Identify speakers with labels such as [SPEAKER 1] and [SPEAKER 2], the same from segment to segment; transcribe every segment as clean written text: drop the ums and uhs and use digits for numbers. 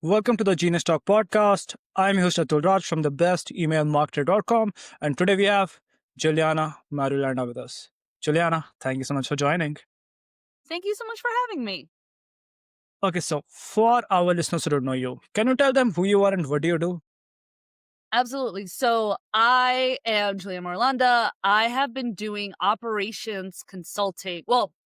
[SPEAKER 1] Welcome to the Genius Talk podcast. I'm your host Atul Raj from the bestemailmarketer.com, and today we have Juliana Marulanda with us. Juliana, thank you so much for joining.
[SPEAKER 2] Thank you so much for having me.
[SPEAKER 1] Okay, so for our listeners who don't know you, can you tell them who you are and what do you do?
[SPEAKER 2] Absolutely. So I am Juliana Marulanda. I have been doing operations consulting,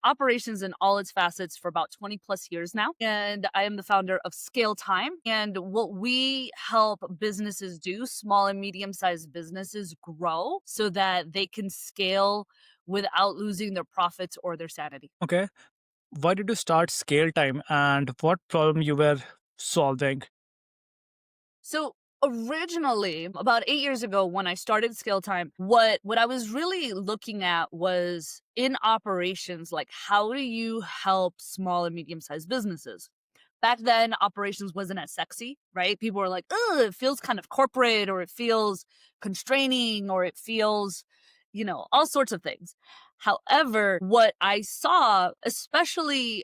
[SPEAKER 2] operations in all its facets for about 20 plus years now. And I am the founder of Scale Time. And what we help businesses do, small and medium sized businesses grow so that they can scale without losing their profits or their sanity.
[SPEAKER 1] Okay, why did you start Scale Time and what problem you were solving?
[SPEAKER 2] So originally, about 8 years ago, when I started Scale Time, what I was really looking at was in operations, like how do you help small and medium sized businesses? Back then, operations wasn't as sexy, right? People were like, "Oh, it feels kind of corporate, or it feels constraining, or it feels, all sorts of things." However, what I saw, especially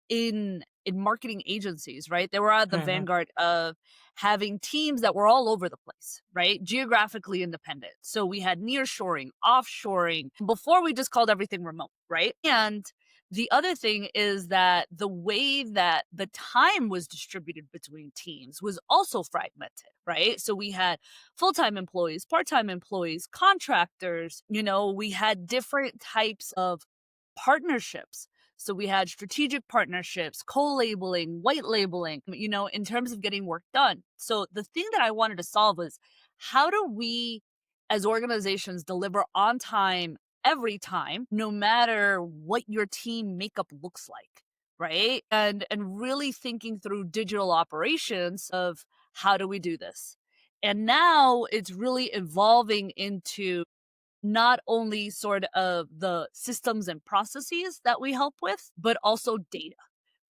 [SPEAKER 2] in marketing agencies, right? They were at the
[SPEAKER 1] Mhm.
[SPEAKER 2] vanguard of having teams that were all over the place, right? Geographically independent. So we had nearshoring, offshoring. Before we just called everything remote, right? And the other thing is that the way that the time was distributed between teams was also fragmented, right? So we had full time employees, part time employees, contractors, we had different types of partnerships. So we had strategic partnerships, co-labeling, white labeling, in terms of getting work done. So the thing that I wanted to solve was how do we as organizations deliver on time every time, no matter what your team makeup looks like, right? And really thinking through digital operations of how do we do this? And now it's really evolving into not only sort of the systems and processes that we help with, but also data,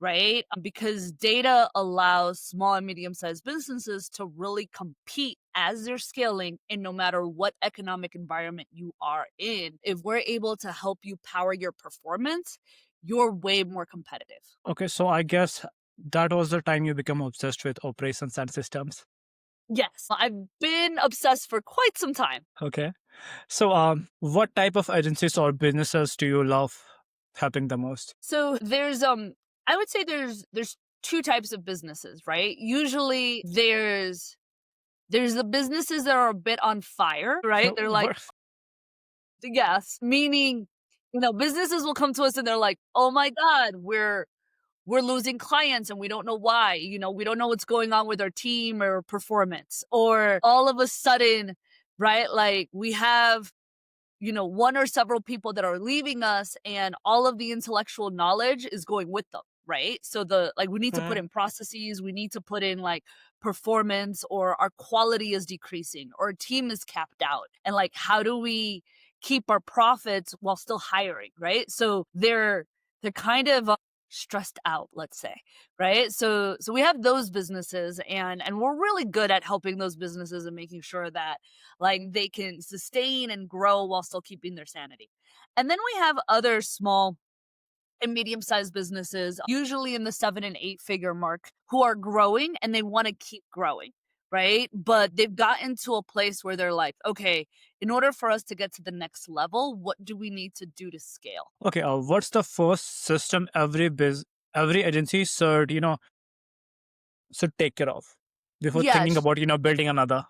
[SPEAKER 2] right? Because data allows small and medium sized businesses to really compete as they're scaling in no matter what economic environment you are in. If we're able to help you power your performance, you're way more competitive.
[SPEAKER 1] Okay, so I guess that was the time you become obsessed with operations and systems.
[SPEAKER 2] Yes, I've been obsessed for quite some time.
[SPEAKER 1] Okay. So, what type of agencies or businesses do you love helping the most?
[SPEAKER 2] So there's I would say there's two types of businesses, right? Usually there's the businesses that are a bit on fire, right? They're like,
[SPEAKER 1] What?
[SPEAKER 2] yes, meaning, businesses will come to us and they're like, "Oh my god, we're losing clients and we don't know why. We don't know what's going on with our team or performance." Or all of a sudden, right? Like we have one or several people that are leaving us and all of the intellectual knowledge is going with them, right? So we need to put
[SPEAKER 1] Mm,
[SPEAKER 2] in processes, we need to put in like performance, or our quality is decreasing or our team is capped out. And like how do we keep our profits while still hiring, right? So they're kind of stressed out, let's say, right? So we have those businesses, and we're really good at helping those businesses and making sure that like they can sustain and grow while still keeping their sanity. And then we have other small and medium sized businesses, usually in the 7 and 8 figure mark, who are growing and they want to keep growing, right? But they've gotten to a place where they're like, okay, in order for us to get to the next level, what do we need to do to scale?
[SPEAKER 1] okay, what's the first system every agency should take care of before thinking
[SPEAKER 2] Yes.
[SPEAKER 1] about building another?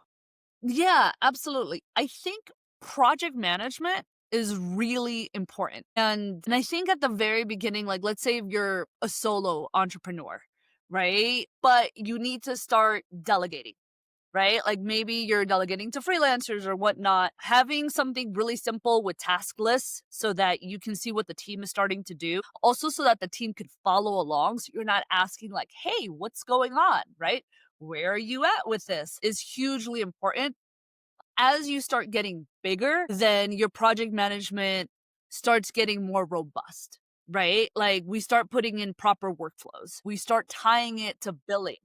[SPEAKER 2] Yeah, absolutely. I think project management is really important. And I think at the very beginning, like let's say if you're a solo entrepreneur, right? But you need to start delegating, right? Like maybe you're delegating to freelancers or whatnot. Having something really simple with task lists so that you can see what the team is starting to do. Also, so that the team could follow along. So you're not asking, like, hey, what's going on, right? Where are you at with this is hugely important. As you start getting bigger, then your project management starts getting more robust, right? Like we start putting in proper workflows. We start tying it to billing,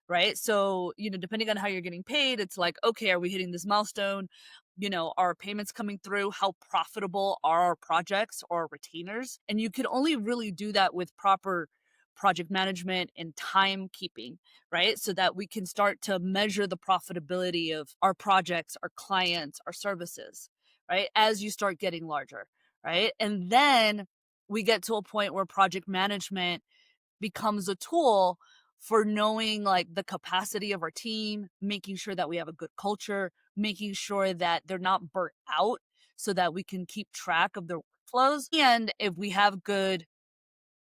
[SPEAKER 2] right? So, depending on how you're getting paid, it's like, okay, are we hitting this milestone? Are payments coming through? How profitable are our projects or retainers? And you can only really do that with proper project management and timekeeping, right? So that we can start to measure the profitability of our projects, our clients, our services, right? As you start getting larger, right? And then we get to a point where project management becomes a tool for knowing like the capacity of our team, making sure that we have a good culture, making sure that they're not burnt out so that we can keep track of their workflows. And if we have good,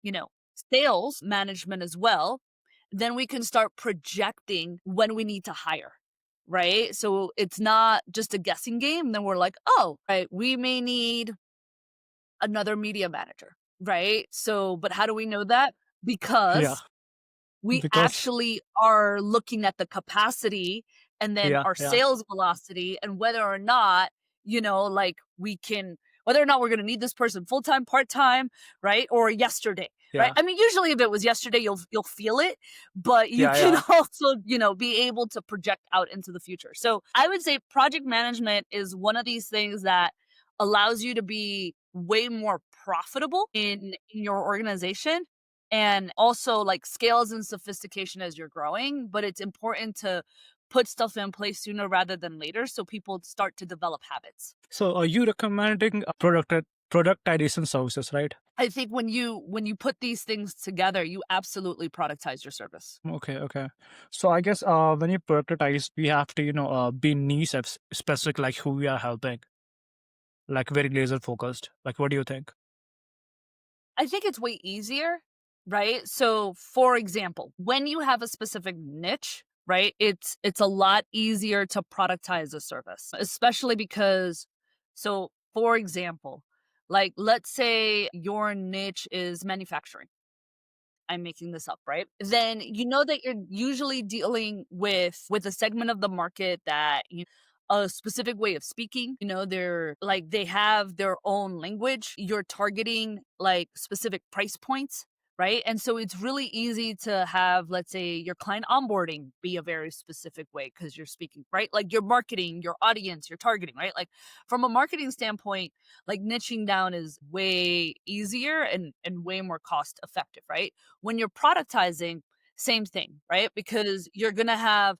[SPEAKER 2] you know, sales management as well, then we can start projecting when we need to hire. Right. So it's not just a guessing game. Then we're like, oh, right, we may need another media manager. Right. So, but how do we know that?
[SPEAKER 1] Yeah,
[SPEAKER 2] Because we
[SPEAKER 1] because
[SPEAKER 2] actually are looking at the capacity and then
[SPEAKER 1] yeah,
[SPEAKER 2] our
[SPEAKER 1] yeah,
[SPEAKER 2] sales velocity and whether or not, like we can whether or not we're going to need this person full time, part time, right? Or yesterday, right?
[SPEAKER 1] yeah,
[SPEAKER 2] I mean, usually if it was yesterday, you'll feel it, but you
[SPEAKER 1] yeah,
[SPEAKER 2] can
[SPEAKER 1] yeah.
[SPEAKER 2] also, be able to project out into the future. So I would say project management is one of these things that allows you to be way more profitable in your organization and also like scales and sophistication as you're growing, but it's important to put stuff in place sooner rather than later so people start to develop habits.
[SPEAKER 1] So are you recommending productization services, right?
[SPEAKER 2] I think when you put these things together, you absolutely productize your service.
[SPEAKER 1] Okay, okay. So I guess when you productize, we have to be niche specific, like who we are helping, like very laser focused. Like, what do you think?
[SPEAKER 2] I think it's way easier, right? So, for example, when you have a specific niche, right? It's a lot easier to productize a service, especially because for example, like let's say your niche is manufacturing. I'm making this up, right? Then you know that you're usually dealing with a segment of the market that a specific way of speaking, they're like they have their own language. You're targeting like specific price points, right? And so it's really easy to have, let's say, your client onboarding be a very specific way because you're speaking, right? Like your marketing, your audience, your targeting, right? Like from a marketing standpoint, like niching down is way easier and way more cost effective, right? When you're productizing, same thing, right? Because you're going to have,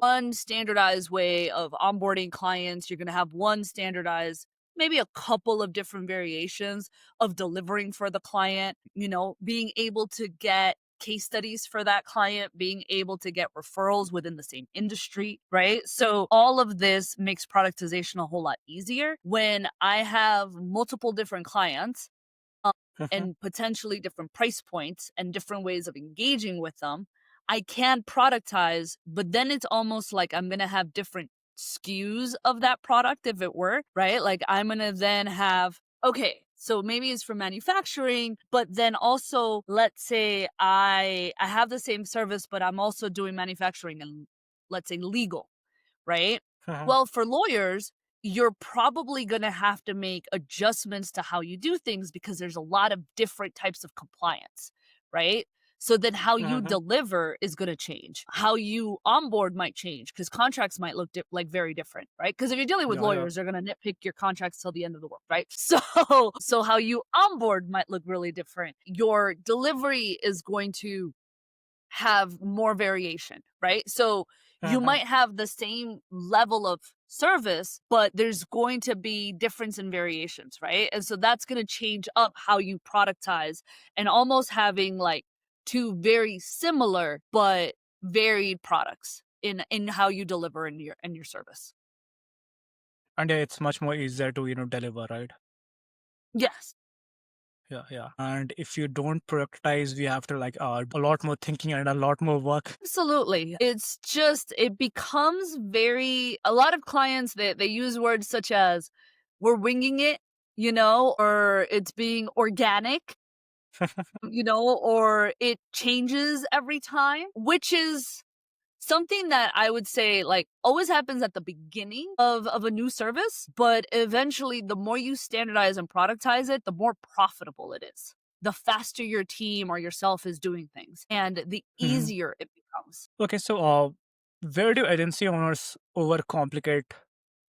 [SPEAKER 2] one standardized way of onboarding clients. You're going to have one standardized, maybe a couple of different variations of delivering for the client, being able to get case studies for that client, being able to get referrals within the same industry, right? So all of this makes productization a whole lot easier. When I have multiple different clients,
[SPEAKER 1] Mhm.
[SPEAKER 2] and potentially different price points and different ways of engaging with them, I can productize, but then it's almost like I'm going to have different SKUs of that product if it were, right? Like I'm going to then have, okay, so maybe it's for manufacturing, but then also let's say I have the same service, but I'm also doing manufacturing and let's say legal, right?
[SPEAKER 1] Mhm.
[SPEAKER 2] Well, for lawyers, you're probably going to have to make adjustments to how you do things because there's a lot of different types of compliance, right? So then how you
[SPEAKER 1] Mhm.
[SPEAKER 2] deliver is going to change. How you onboard might change because contracts might look like very different, right? Because if you're dealing with
[SPEAKER 1] Yeah, yeah.
[SPEAKER 2] lawyers, they're going to nitpick your contracts till the end of the world, right? So how you onboard might look really different. Your delivery is going to have more variation, right? So you
[SPEAKER 1] Mhm.
[SPEAKER 2] might have the same level of service, but there's going to be difference in variations, right? And so that's going to change up how you productize and almost having like two very similar but varied products in how you deliver in your service.
[SPEAKER 1] And yeah, it's much more easier to deliver, right?
[SPEAKER 2] Yes.
[SPEAKER 1] Yeah, yeah. And if you don't productize, we have to like a lot more thinking and a lot more work.
[SPEAKER 2] Absolutely. It's just it becomes very a lot of clients they use words such as we're winging it, or it's being organic, or it changes every time, which is something that I would say like always happens at the beginning of a new service, but eventually the more you standardize and productize it, the more profitable it is. The faster your team or yourself is doing things and the
[SPEAKER 1] Mhm.
[SPEAKER 2] easier it becomes.
[SPEAKER 1] Okay, so where do agency owners overcomplicate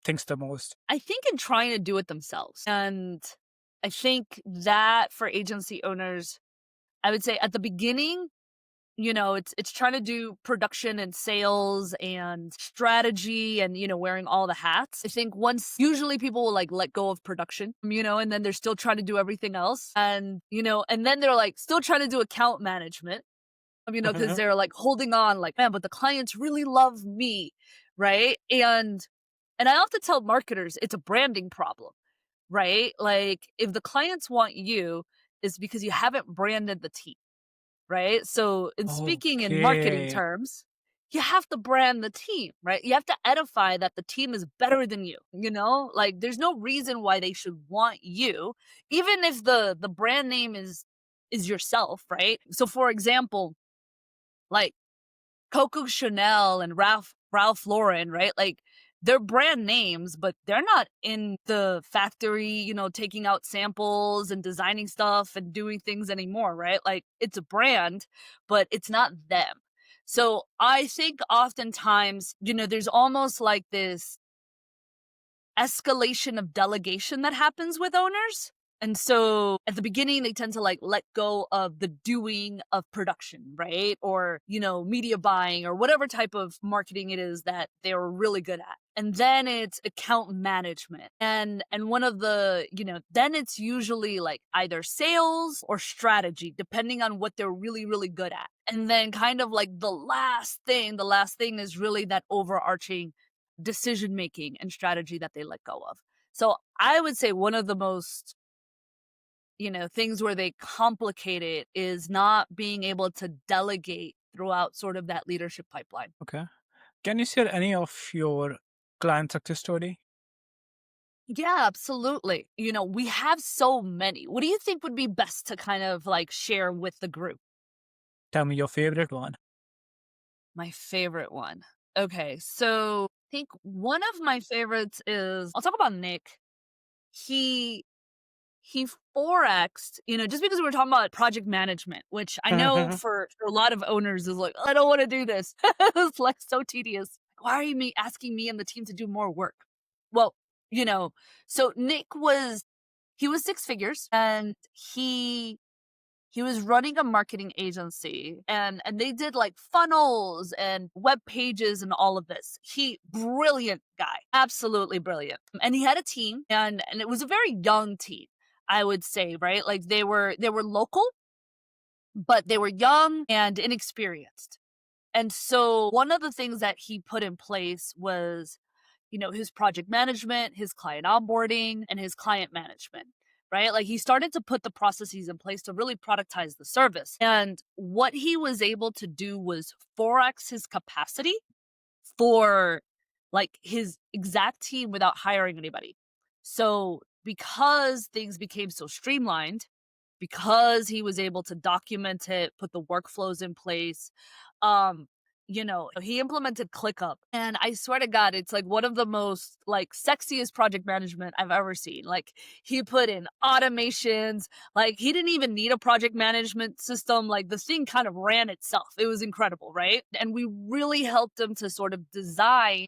[SPEAKER 1] things the most?
[SPEAKER 2] I think in trying to do it themselves. And I think that for agency owners, I would say at the beginning, it's trying to do production and sales and strategy and, wearing all the hats. I think once usually people will like let go of production, and then they're still trying to do everything else. And, and then they're like still trying to do account management, because they're like holding on like, man, but the clients really love me. Right. And I often tell marketers it's a branding problem, right? Like if the clients want you, it's because you haven't branded the team, right? So in speaking in marketing
[SPEAKER 1] Okay.
[SPEAKER 2] terms, you have to brand the team, right? You have to edify that the team is better than you, Like there's no reason why they should want you, even if the brand name is yourself, right? So for example, like Coco Chanel and Ralph Lauren, right? Like they're brand names, but they're not in the factory, taking out samples and designing stuff and doing things anymore, right? Like it's a brand, but it's not them. So I think oftentimes, there's almost like this escalation of delegation that happens with owners. And so at the beginning, they tend to like let go of the doing of production, right? Or, media buying or whatever type of marketing it is that they're really good at. And then it's account management. And one of the, then it's usually like either sales or strategy, depending on what they're really, really good at. And then kind of like the last thing is really that overarching decision making and strategy that they let go of. So I would say one of the most, things where they complicate it is not being able to delegate throughout sort of that leadership pipeline.
[SPEAKER 1] Okay. Can you share any of your client success story?
[SPEAKER 2] Yeah, absolutely. We have so many. What do you think would be best to kind of like share with the group?
[SPEAKER 1] Tell me your favorite one.
[SPEAKER 2] My favorite one. Okay, so I think one of my favorites is I'll talk about Nick. He he forexed, just because we were talking about project management, which I know for a lot of owners is like, I don't want to do this. It's like so tedious. Why are you asking me and the team to do more work? Well, you know, so he was six figures and he was running a marketing agency and they did like funnels and web pages and all of this. Brilliant guy, absolutely brilliant. And he had a team and it was a very young team, I would say, right? Like they were local, but they were young and inexperienced. And so one of the things that he put in place was, his project management, his client onboarding, and his client management, right? Like he started to put the processes in place to really productize the service. And what he was able to do was forex his capacity for like his exact team without hiring anybody. So because things became so streamlined, because he was able to document it, put the workflows in place, he implemented ClickUp. And I swear to God, it's like one of the most like sexiest project management I've ever seen. Like he put in automations, like he didn't even need a project management system. Like the thing kind of ran itself. It was incredible, right? And we really helped him to sort of design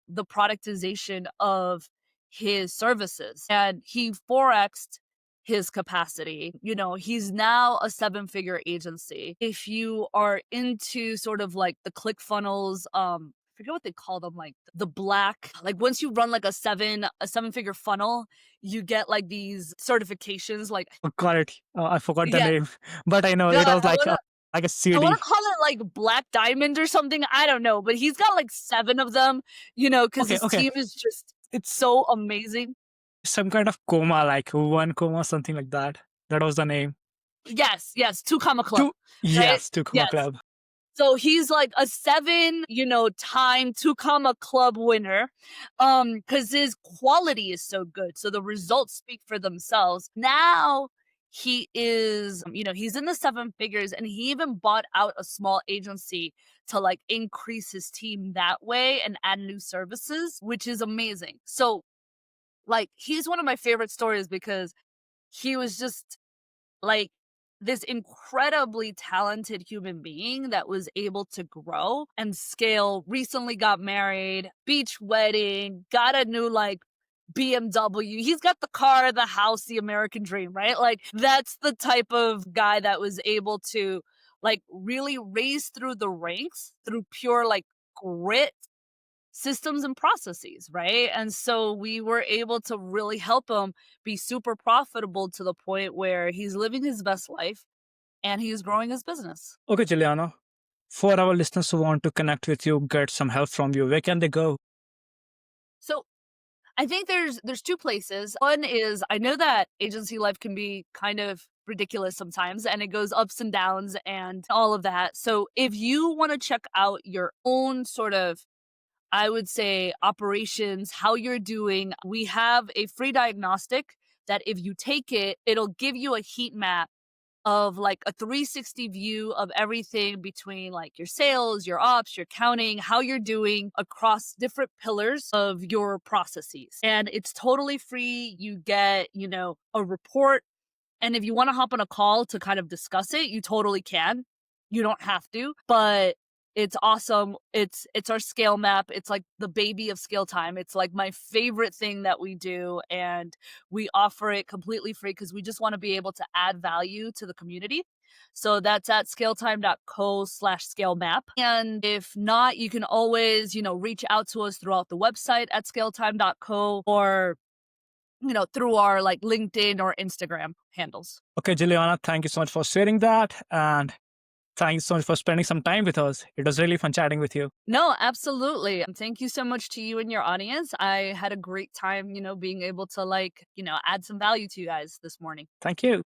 [SPEAKER 2] the productization of his services. And he forexed his capacity. He's now a seven-figure agency. If you are into sort of like the ClickFunnels, I forget what they call them, like the black, like once you run like a seven-figure funnel, you get like these certifications, like
[SPEAKER 1] Oh, got it. I forgot the
[SPEAKER 2] yeah,
[SPEAKER 1] name, but I know
[SPEAKER 2] yeah,
[SPEAKER 1] it was like a
[SPEAKER 2] I wanna
[SPEAKER 1] CD.
[SPEAKER 2] call it, like, Black Diamond or something, I don't know, but he's got, like, 7 of them, because
[SPEAKER 1] Okay,
[SPEAKER 2] his
[SPEAKER 1] okay.
[SPEAKER 2] team is just
[SPEAKER 1] It's
[SPEAKER 2] so amazing.
[SPEAKER 1] some kind of coma, like one coma, something like that. That was the name.
[SPEAKER 2] Yes, yes, 2 Comma Club,
[SPEAKER 1] Two,
[SPEAKER 2] right?
[SPEAKER 1] yes, two coma
[SPEAKER 2] Yes.
[SPEAKER 1] club.
[SPEAKER 2] So he's like a 7, time 2 Comma Club winner, because his quality is so good, so the results speak for themselves. Now he is, he's in the 7 figures, and he even bought out a small agency to, like, increase his team that way and add new services, which is amazing. So, like, he's one of my favorite stories because he was just like this incredibly talented human being that was able to grow and scale, recently got married, beach wedding, got a new like BMW. He's got the car, the house, the American dream, right? Like that's the type of guy that was able to like really raise through the ranks through pure like grit, systems and processes, right? And so we were able to really help him be super profitable to the point where he's living his best life and he's growing his business.
[SPEAKER 1] Okay, Juliana. For our listeners who want to connect with you, get some help from you, where can they go?
[SPEAKER 2] So I think there's two places. One is I know that agency life can be kind of ridiculous sometimes and it goes ups and downs and all of that. So if you want to check out your own sort of I would say operations, how you're doing, we have a free diagnostic that if you take it, it'll give you a heat map of like a 360 view of everything between like your sales, your ops, your counting, how you're doing across different pillars of your processes. And it's totally free. You get, a report. And if you want to hop on a call to kind of discuss it, you totally can. You don't have to, but it's awesome. It's our scale map. It's like the baby of scale time. It's like my favorite thing that we do and we offer it completely free because we just want to be able to add value to the community. So that's at scaletime.co/scale map. And if not, you can always, reach out to us throughout the website at scaletime.co or through our like LinkedIn or Instagram handles.
[SPEAKER 1] Okay, Juliana, thank you so much for sharing that. And thank you so much for spending some time with us. It was really fun chatting with you.
[SPEAKER 2] No, absolutely. Thank you so much to you and your audience. I had a great time, being able to like, add some value to you guys this morning.
[SPEAKER 1] Thank you.